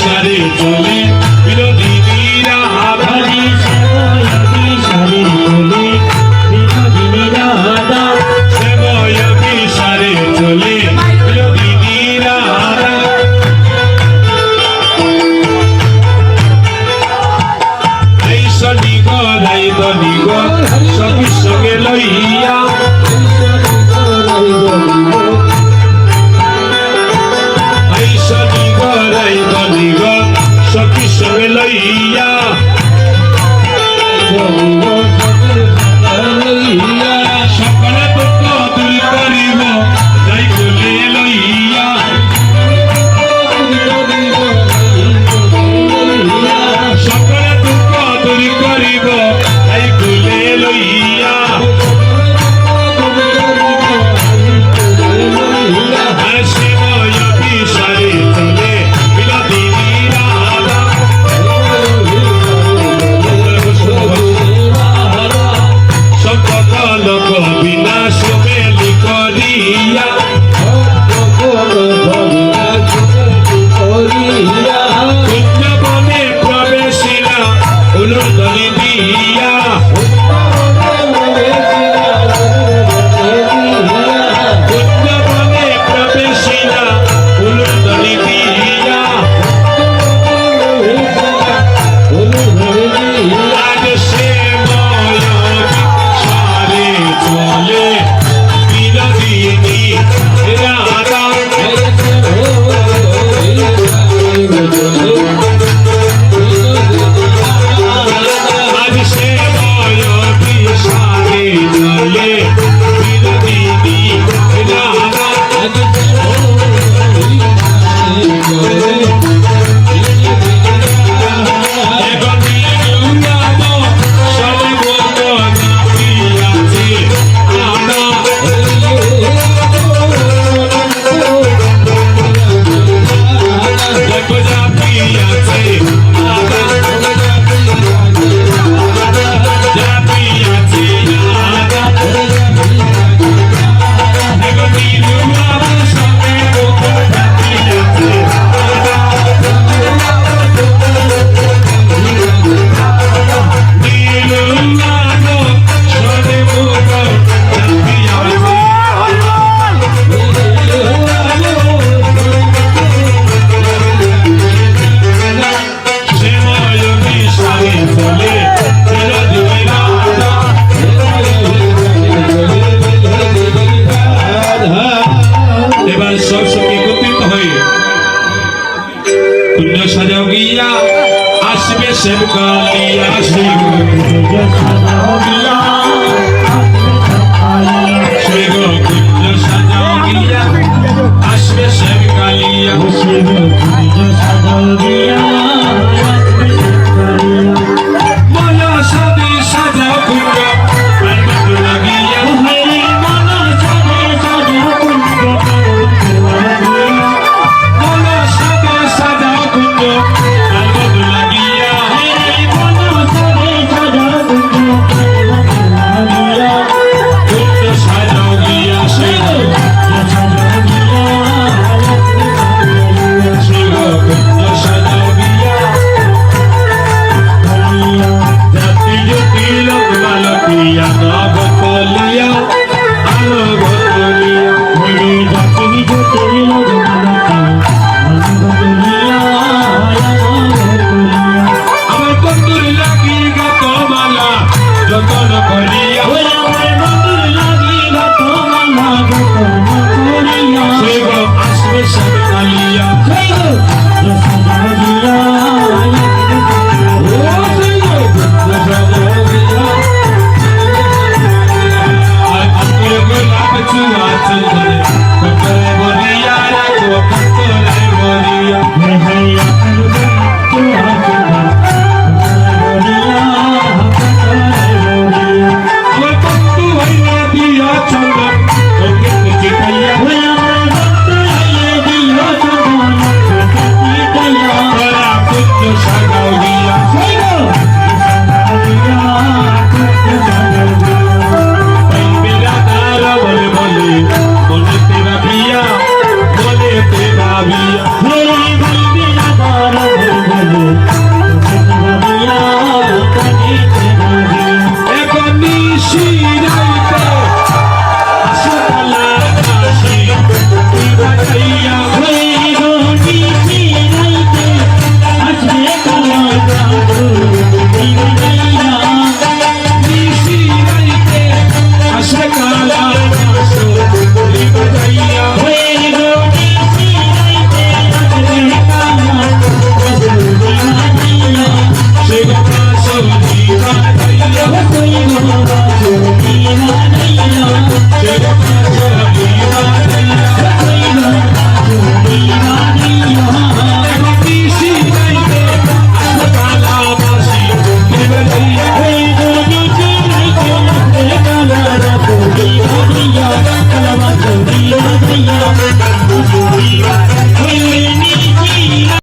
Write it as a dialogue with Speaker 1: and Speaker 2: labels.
Speaker 1: সারে চলে বিনোদিনীরা
Speaker 2: হরি শ্যাময়াবি সারে চলে বিনোদিনীরা
Speaker 1: শ্যাময়াবি সারে চলে বিনোদিনীরা নিগ রাইদ নিগ সখী সঙ্গে লইয়া নিগ রাইদ নিগ সখী সঙ্গে লইয়া সকলে দুঃখ দূর করিব যাই বলে লইয়া সকলে দুঃখ দূর করিব যাই বলে লইয়া শ্যাময়াবি সারে চলে বিনোদিনীরা সম্পদ লোক বিনাশ মেলি করিয়া কুঞ্জবনে প্রবেশিলা উলুদনি দিয়া কুঞ্জবনে প্রবেশিলা উলুদনি দিয়া আজ শ্যাময়াবি সারে চলে বিনোদিনী রাধা আজ শ্যাময়াবি সারে চলে বিনোদিনী রাধা এখন নিরুনাম সর্বগণা প্রিয়াছে আনা জগজা প্রিয়াছে আনা যা প্রিয়াছে আনা এখন নিরুনাম সর্বগণা প্রিয়াছে এবার সব সঙ্গে একত্রিত হয়ে কুঞ্জ সাজাও গিয়া আসবে সেব কালিয়া শিব কুঞ্জ সাজাও গিয়া আসবে সেব কালিয়া
Speaker 2: সাজাও গিয়া